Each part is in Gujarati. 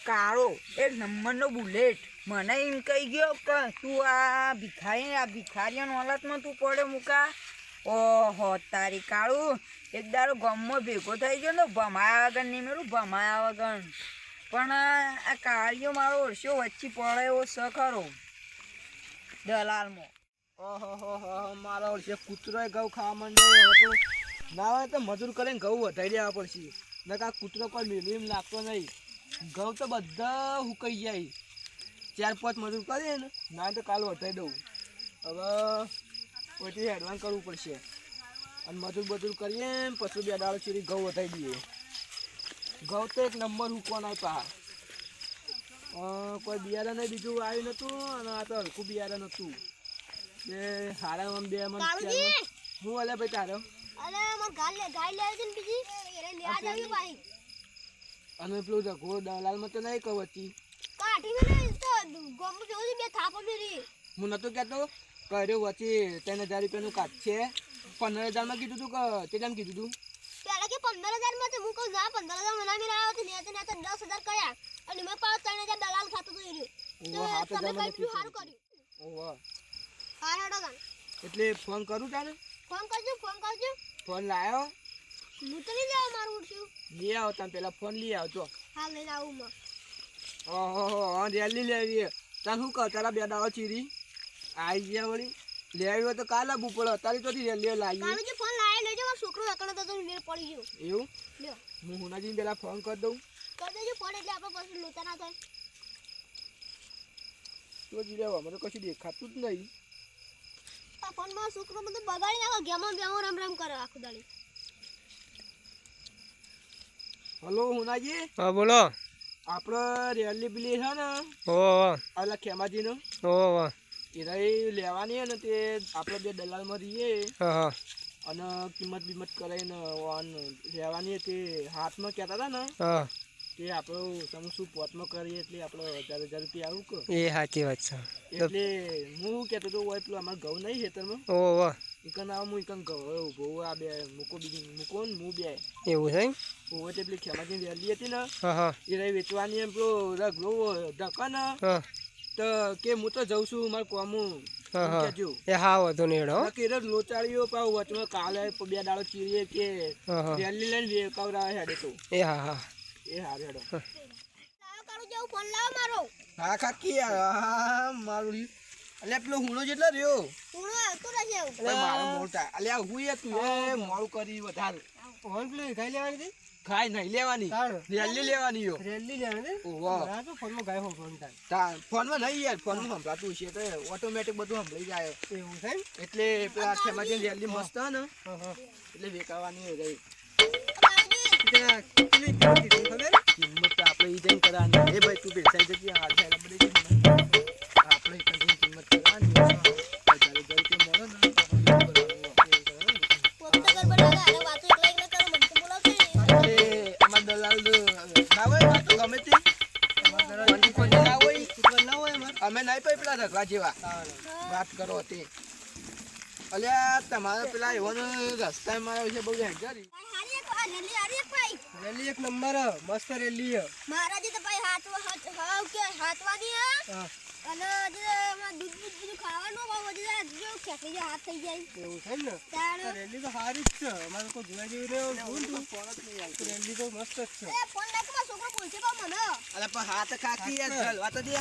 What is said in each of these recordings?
કાળો એક નંબરનો બુલેટ મને એમ કહી ગયો કે તું આ ભિખારીઓની હાલતમાં તું પડે મૂકા. ઓહો તારી કાળું એક દાડો ગામમાં ભેગો થઈ ગયો ને ભમાયા વગર નહીં મેળું ભમાયા વગર. પણ આ કાળીઓ મારો ઓળશો વચ્ચે પડે એવો સખરો દલાલમાં. ઓહો મારો ઓળશે કૂતરો ઘઉં ખાવા માંડ્યો હતો. ના હોય તો મજૂર કરીને ઘઉં વધારી દેવા પડશે. નકા કૂતરો કોઈ મેળવીમ લાગતો નહીં. ઘઉં તો બધા હુકાઈ જાય. 4-5 મજૂર કરીએ ને ના તો કાલ વધારી દઉં. હવે કોઈથી એડવાન્સ કરવું પડશે અને મજૂર કરીએ પછી 2 દાડો ચીરી ઘઉં વધારી દઈએ. ઘઉં તો એક નંબર હુકવાના હતા. કોઈ બિયારણ નહીં બીજું આવ્યું નતું અને આ તો હલકું બિયારણ હતું. બે હારા 2 મણ હું અલે ભાઈ તારો અને પેલું જગો દલાલમાં તો નહીં કહું હતી. હું નતો કહેતો કર્યો વચ્ચે 3000 રૂપિયાનું કાચ છે. 15000 માં કીધું તું કે કેટલામાં કીધું તું? પેલા કે 15000 માં હું કહું ના 15000 મને મિલાવો તો ને તો 10000 કયા અને મેં પાછો 3000 દલાલ ખાતો તો રહ્યો. તો તમે કઈ સારું કર્યું. ઓહો હારાડો ગાન એટલે ફોન કરું તારે? ફોન કરજો. ફોન લાયો? હું તો લઈ જાવ મારું ઉઠ્યું. લઈ આવો તમે પેલા ફોન લઈ આવજો. હા લઈ આવું માં. ઓહો રેલી લેવી તાર શું કહો તારા 2 દાડો ચીરી આવી ગયા વળી લેવી હોય તો કાલ આવવું પડે. અત્યારે તો રેલી લાવી કાલે જે ફોન લાવી લેજો મારો છોકરો એકનો તો મેળ પડી ગયો. એવું લ્યો હું હુનાજી પેલા ફોન કરી દઉં. કરી દેજો ફોન એટલે આપણે પછી લોચા ના થાય. તો જી લેવા મને કશું દેખાતું જ નહીં. આ ફોન માં છોકરો બધું બગાડી નાખો ગેમમાં બેહો રમ કરે આખું દાડી. હલો હુનાજી. હા બોલો. આપણે રેલી પેલી છે ને ઓલા ખેમાજી નો એ લેવાની હે ને તે આપણે 2 દલાલમાં રહીએ અને કિંમત કરાઈને લેવાની તે હાથમાં કહેતા હતા ને તે આપણે તમે શું પોતમાં કરીએ એટલે આપણે 1000 રૂપિયા આવું કે. એ સાચી વાત છે. એટલે હું કહેતો હતો હોય પેલું અમારે ઘઉં નહીં ખેતરમાં ઇકન આવ હું ઇકન ઘઉં ઉભો આ 2 મૂકો ને હું 2 એવું છે. ઓવે તે પેલી ખેમાજી વેલી હતી ને એ રહી વેચવાની એમ પેલો રગલો ઢકા ને તો કે હું તો જઉં છું મારે કોમું કેજો એ હા વધુ નેડો કે લોચાળીઓ પાવ વચમાં કાલે 2 દાડો ચીરીએ કે વેલી લઈને વેકાવરા હેડે તો એ હા એ હારે હેડો. લાવ કાળો જેવું ફોન લાવ મારો. હા કાકી મારું અલ્યા પેલો હુણો જેટલો રહ્યો હુણો આવતો રહેશે. અલ્યા મારો મોટા અલ્યા હું તું એ મોડું કરી વધારે ફોન પેલું ખાઈ લેવાની હતી. ખાઈ નહીં લેવાની રેલી લેવાની યો રેલી લેવાની. ઓહો તો ફોનમાં ગાય ફોન થાય. ફોનમાં નહીં યાર ફોનમાં સંભળાતું છે તો ઓટોમેટિક બધું સંભળાઈ જાય. એવું છે એટલે પેલા ખેમાજી રેલી મસ્ત હે ને એટલે વેકાવાની રહી. કિંમત તો આપણે ઈ જઈને કરવાની. એ ભાઈ તું બેસાઈ જતી હાલ થાય બધી આપણે કિંમત કરવાની. 1000 રૂપિયા મળે ને અમાર દલાલ ના હોય વાતો ગમે તે ના હોય અમે નહીં પઈ પેલા રગવા જેવા વાત કરો તે. અલ્યા તમારે પેલા એવો રસ્તા મારા વિશે બહુ હેજારી રેલી એક નંબર મસ્ત રેલી મહારાજ તો ભાઈ હાથવાની અને દૂધ બધું ખાવાનું બહુ વધી જાય જો ખેંચી જાય હાથ થઈ જાય. એવું છે ને રેલી તો સારી જ છે. અમારે કોઈ જોવા જેવું રેલી તો મસ્ત જ છે. ફોન નાખ માં છોકરો બોલશે બા મને. અરે પણ હાથ ખાકી યાર વાત દે.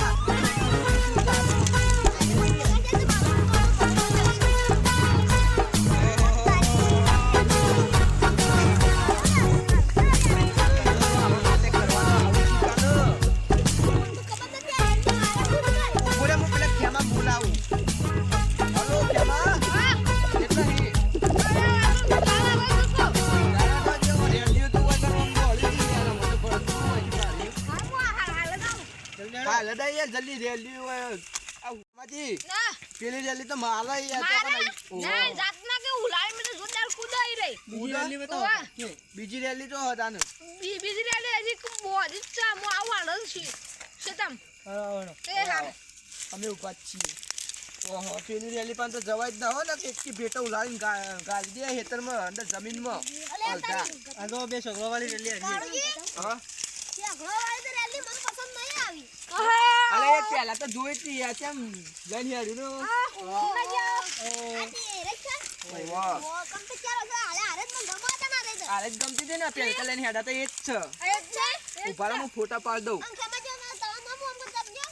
જલ્દી રેલી પેલી રેલી તો મારા બીજી રેલી તો હતા ને બીજી રેલી હજી બોડી છે મો આવવાનું છે શેતમ અમે ઉભા છીએ. ઓહો પેલી રેલી પણ તો જવાય જ ના હોય ને કે એકથી ભેટો ઉલાડીને ગાળી દે ખેતરમાં અંદર જમીનમાં અલગા. આ તો બે છોકરાવાળી રેલી આવી. કાળુજી, હા ઝઘડોવાળી તો રેલી મને પસંદ નહીં આવી. અલે એ પહેલા તો જોઈ જ નહીં યાર કેમ લઈને હેડ્યું ને આ તે રક્ષા. વાહ ઓ, કમ તો ચાલો છે. હારે જ મને ગમાતા ના રહી તો. આરે જ ગમતી હતી ને પેલી તો લઈને હેડા તો એ જ છે એ જ છે. ઉભા રહો, હું ફોટા પાડ દઉં. આમ ખેમાજી અમારા તમારા નામ આમ કરજો.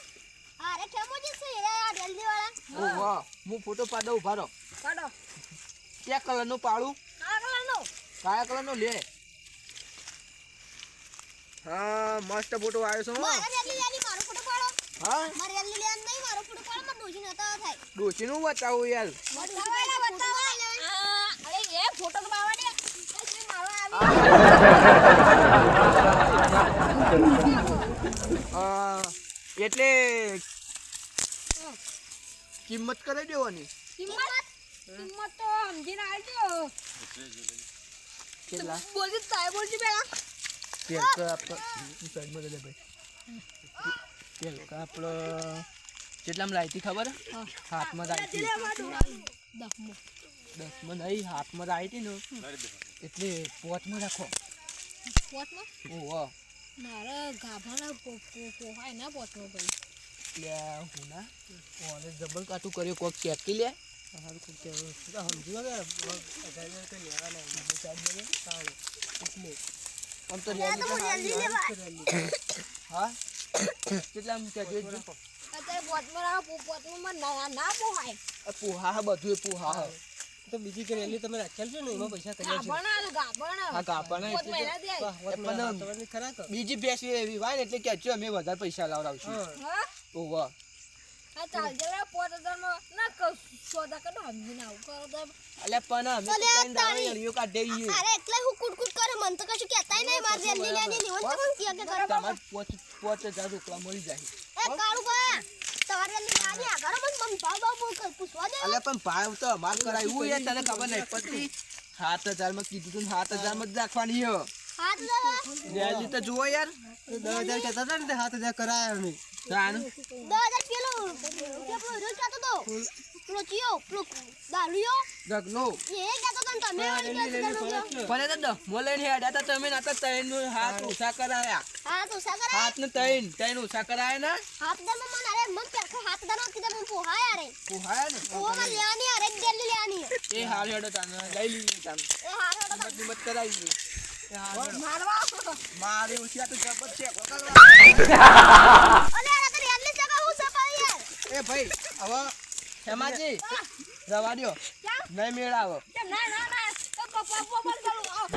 હારે ખેમોજી છે આ રેલી વાળા. ઓ વાહ હું ફોટો પાડ દઉં ઉભા રહો. પાડો ક્યાં કલરનું પાડું? આ કલરનો. કયા કલરનો લે? હા મસ્ત ફોટો આવ્યો છે હો. મારા રેલી લેવાની મારો ફોટો પાડો. હા મારી રેલી લેવાની નહીં મારો ફોટો પાડો. મારે ડોશી નતા થાય. ડોશીનું બતાવું યાર. અરે એ ફોટો તો બાવા દે. મારો આવી. એટલે કિંમત કરી દેવાની કિંમત તો સમજીને આવજો. કેટલા? બોલજી તાય બોલજી પેલા. તેલ તો આપણો સાઈડમાં દે ભાઈ. તેલ તો આપણો કેટલામાં લાવી હતી ખબર હે? હાથમાં લાવી હતી. 10માં નહીં હાથમાં લાવી હતી ને એટલે પોચમાં રાખો. પોટમાં ઓહો મારા ગાભાના પોહાય ના પોટમાં ભાઈ. લે હું ના ઓને જબલ કાટું કર્યો કોક ચેકી લે. હારું ખૂબ કહેવું. તો સમજી વગર અગાડી તો લેવાના નહીં. સાઈડ માં સારું. એટલે આમ તો આ તો રેલી હું તો રેલી સારી. લેવા. હા કેટલામાં કહેજો જ. અત્યારે પોટમાં રાખો. પોટમાં ના પોહાય. પૂહા હા બધું પૂહા હા. તો બીજી કે રેલી તમે રાખેલ છે ને એમાં પૈસા કર્યા છે. ગાભણ હા કાપણ પોટ મહિના દે. વાહ, વાત પણ મને હાથવાની ખરા કે? બીજી ભેંસ એવી વાય ને એટલે કહેજો અમે વધારે પૈસા લાવડાવશું. હા. હા ઓહો આ ચાલ જરા પોટ હજારમાં ના કહું સોદા કદો સમજીને આવું કરો તો. અલે પણ અમે તો ત્રણ દાડા એળીઓ કાઢી દઈએ. અરે એટલે હું કુટકુટ કરે મન તો કશું કહેતાય નહીં. મારી રેલી લેવાની નિવન તો કોણ કે કરે. તમારે 5,000 રૂપિયા મળી જાય. એ કાળુ બા તમારી રેલી લેવાની આગળ મન ભાવ પૂછવા દે. અલે પણ ભાવ તો અમાર કરાયું યાર તને ખબર નહીં પડતી. 7,000 માં કીધું તું 7,000 માં જ રાખવાની હો. હાથ દાદા રેલી તો જુઓ યાર. તો 10,000 કહેતા હતા ને તે 7,000 કરાયા અમે. જાણ 10,000 પેલો રોજ કહેતો તો પેલો ચિયો પેલો દારૂયો જગલો એ કહેતો તો ને તમે વાળી રેલી કહેતો ફરક તો. છે. ભલે તો દમો લઈને હેડ્યા તા તમે ના તો ત્રણ હાથ ઓછા કરાયા. હા તો સા કરે હાથ ને ત્રણ ઓછા કરાયા ને હાથ દર માં અરે મન પેરખો હાથ દર માં કીધા મન પોહાય અરે પોહાયા ને પોહા લેવાની અરે ડેલી લેવાની એ હાલ હેડો તાને લઈ લઈએ તાને એ હારો કિંમત કરાવી દઈએ. એ હાલ હેડો. મારવા મારી ઉછિયા તો જબર છે અલે અરે તો રેલી જગા હું સપાઈ યાર. એ ભાઈ હવે હેમાજી જવા દ્યો નહીં મેળ આવો. કેમ ના ના ના તો પપ્પા બોલ ચાલુ આવું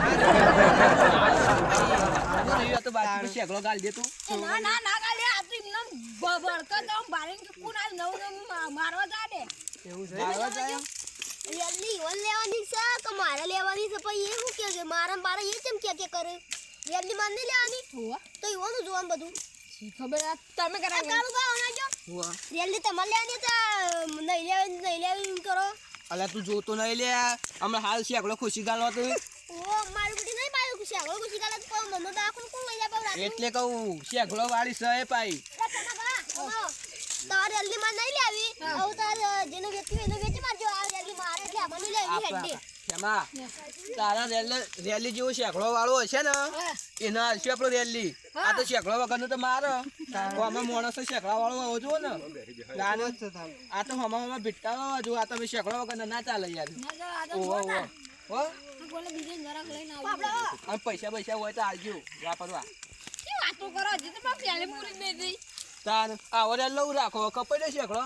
નહીં તો બાજુ શેકડો ગાલ દે તું. ના ના ના કાલે આ તો એમને બળકા તો બારીન કોણ આ નવ મારવા જાડે. એવું છે. મારવા જાય રેલી ઓન લેવાની છે કે મારે લેવાની છે પણ એ શું કે મારા મારા એ કેમ કે કરે રેલી માર નહીં લેવાની તો ઈવાનું જોવાનું બધું ખબર તમે કરા કાળુ ભાવ ના જો હુઆ. રેલી તમારે લેવાની તો નહીં લેવાની કરો. અલા તું જોતો નહીં લે હમણાં હાલ શેકડો ખુશી ગાલો તો ઓ મારું બધી નહીં પાડ્યું ખુશી આગળ ખુશી કાલે તો મમ્મો દાખલ કોણ લઈ જાય રાત એટલે કહું શેકડો વાળી સહે પાઈ. તારે રેલી માં નહીં લેવી આવું તાર જેનો વેચી એનો વેચી મારજો આ રેલી મારે એટલે આમાં નહીં લેવી હેડે. એમાં તારા રેલી જેવો શેકડો વાળો હશે ને એના હશે આપણો રેલી. આ તો શેકડો વગરનું તો મારે આમાં માણસો શેકડા વાળો આવો જુઓ ને નાનો છે તાર. આ તો હમણાં ભીટકા વાળો જો આ તમે શેકડો વગર ના ચાલે યાર. ઓહો ઓહો હો બોલે બીજે જરાક લઈને આવો અને પૈસા હોય તો આવજો વાપરવા. શું વાતો કરો હજી તો પણ પેલે મૂરી નહીં દઈ તાર આવો રેલ લઉં રાખો કપાઈ દે શેકડો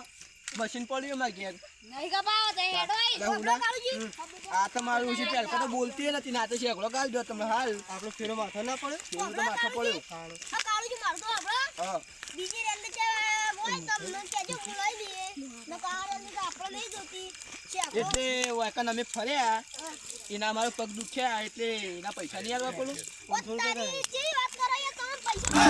મશીન પડ્યું માં ઘેર. નહીં કપાવો તો હેડો આઈ આ તો મારું ઓછી પેલકા તો બોલતી નથી ના તો શેકડો ગાલ દો તમે હાલ આપણો ફેરો માથો ના પડે. એવું તો માથા પડ્યું. આ કાળુજી મારતો આપણો હા બીજી રેલી કે હોય તો મને કેજો બોલાવી દઈએ ન કાર રેલી તો આપણે નહીં જોતી છે એટલે વાકન અમે ફર્યા એના અમારો પગ દુખ્યા એટલે એના પૈસા નહીં આવવા પડું. પોતાની કેવી વાત કરો યાર તમે પૈસા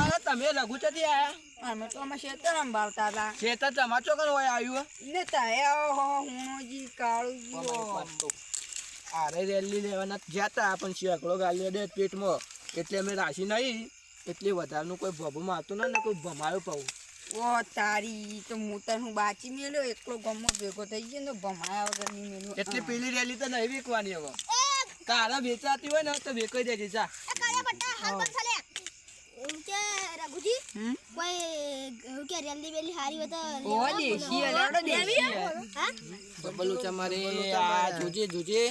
અરે તમે લઘુ ચોથી આયા અમે તો અમે ખેતર અંબાવતા હતા ખેતર તમાર ચોકન હોય આવ્યું ને તાયા હુણોજી કાળુજી આરે રેલી લેવાના જતા પણ શેકડો ગાલી દે પેટમાં એટલે અમે રાશી નહીં એટલે વધારનું કોઈ ભભું મારતું ના ને કોઈ ભમાયો પાવું. ઓ તારી તો હું તને હું બાચી મેલ્યો એકલો ગમો ભેગો થઈ ગયો ને તો ભમાયા વગર નહીં મેલ્યો એટલી પેલી રેલી તો નહીં વેચવાની હવે એ તારા વેચાતી હોય ને તો વેચાઈ દેજે જા કાળા બટ્ટા હાલ પર ચાલે એમ કે રઘુજી હમ કોઈ એવું કે રેલી બેલી હારી હોય તો ઓ દેશી અલાડો દેશી હા ડબલ ઊંચા મારે આ જોજે જોજે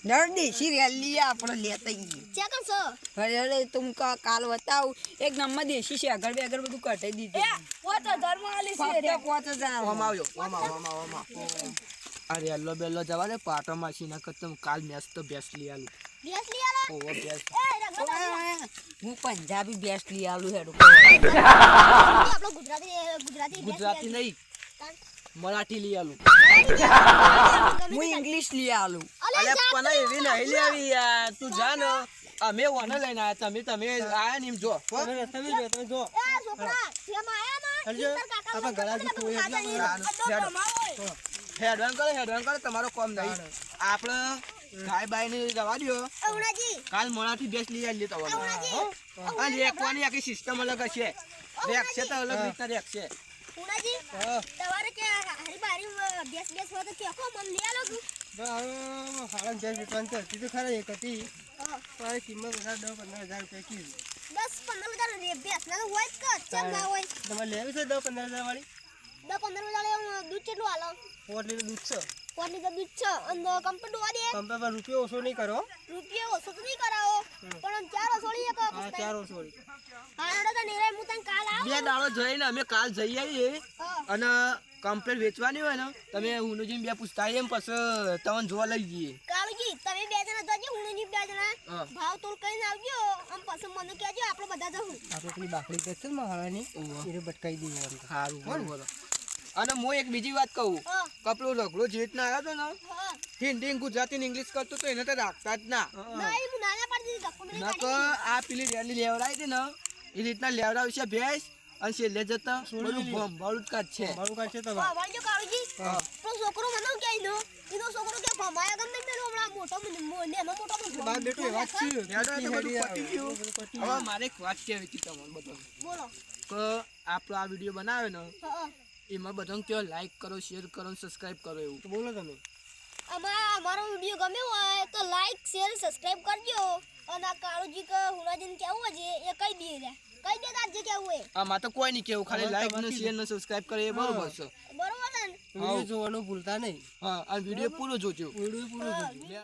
નર દેશી રેલી આપણે લેતા ગઈ ચા કમ છો અરે તું કાલ બતાવ એક નંબર દેશી છે આગળ આગળ બધું કટાઈ દીધું પોતો ધર્મ આલી ફક્ત 5000 ઓમ આવ્યો ઓમ અરે અલ્લો બેલ્લો જવા દે પાટો માસી ના કતમ કાલ મેચ તો બેસ્ટ લઈ આલું બેસ લી આલો ઓવો બેસ્ટ એ રઘુ હું પંજાબી બેસ્ટ લઈ આલું હેડો આપણો ગુજરાતી ગુજરાતી નહીં મરાઠી લઈ આલું હું ઇંગ્લિશ લઈ આલું અલે પણ એવી નહીં લેવી યાર તું જા ને અમે ઓને લઈને આયા તમે આયા ને એમ જો હો? તમે રસ્તામાં જ તમે જો એ છોકરા જેમ આયા ના હરજો, આપણા ગળાથી ખોઈ એટલા હેડવાન કરે તમારો કોમ નહીં આપણે ગાય બાય ને જવા દ્યો અવણાજી કાલ મોડાથી બેસ લઈ આવી લેતો અવણાજી અને રેકવાની આખી સિસ્ટમ અલગ હશે રેક છે તો અલગ રીતના રેક છે ઉનાજી તમારે કે હારી બારી બેસ હોય તો કેકો મન લઈ આલો તું હાલન જાય વેચવાનું તો હતી તો ખરા એક હતી હા. મારી કિંમત વધારે 10-15 હજાર રૂપિયા કીધી 10-15 હજાર બેસ ના હોય જ કે ચમ ના હોય તમારે લેવી છે 10-15 હજાર વાળી 10-15 હજાર દૂધ કેટલું આલો 4 લીટર દૂધ છે કોટલી તો દૂધ છે અને કંપની દોવા દે કંપા પર રૂપિયો ઓછો નહીં કરો રૂપિયા ઓછો તો નહીં કરાવો પણ ચાર ઓછોડી એક હા 4 ઓછો વાળી હાડો તો નિરાય હું તને કાલ આવ બે દાડો જઈને અમે કાલ જઈ આવીએ હા અને કમ્પ્લેટ વેચવાની હોય ને તમે હુનુજી બે પૂછતા આવીએ એમ પછી તમને જોવા લઈ જઈએ કાળુજી તમે બે જણા જજો હું ની બે જણા હા. ભાવ તોલ કરીને આવજો આમ પછી મને કહેજો આપણે બધા જવું આપણે પેલી બાકડી કે છે ને મહારાની એને બટકાઈ દઈએ આમ તો. સારું બરોબર અને હું એક બીજી વાત કહું હા કપડો રગડો જે રીતના આવ્યો હતો ને હા હિન્દી ગુજરાતી ને ઇંગ્લિશ કરતો તો એને તો રાખતા જ ના નહીં હું નાના પાડી દીધી ધક્કો નહીં નકર આ પેલી રેલી લેવડાવી હતી ને એ રીતના લેવડાવી છે ભેંસ અને છેલ્લે જતા બધું ભંભાળું જ કાઢ છે મારું કાઢ છે તો હા વાળજો કાળુજી હા. તો છોકરો મને કે નો એનો છોકરો કે ભમાયા ગમ નહીં મેલો હમણાં મોટો મને એનો મોટો બાપ બેટો એવા જ છીએ. યાદ હોય તો બધું હેડી પતી ગયું. બધું પતી હવે મારે એક વાત કહેવી હતી તમને બધાને બોલો કે આપણો આ વિડીયો બનાવે ને હા એમાં બધાને કયો લાઈક કરો શેર કરો સબસ્ક્રાઇબ કરો એવું તો બોલો તમે અમારો વિડીયો ગમ્યો હોય તો લાઈક શેર સબસ્ક્રાઇબ કરજો અને આ કાળુજી કે હુનાજીને કેવું છે એ કહી દે કહી દે તાર જે કેવું હોય આમાં તો કોઈ નહીં કેવું ખાલી લાઈક ને શેર ને સબસ્ક્રાઇબ કરે એ બરોબર છે બરોબર ને વિડીયો જોવાનું ભૂલતા નહીં હા આ વિડીયો પૂરો જોજો વિડીયો પૂરો જોજો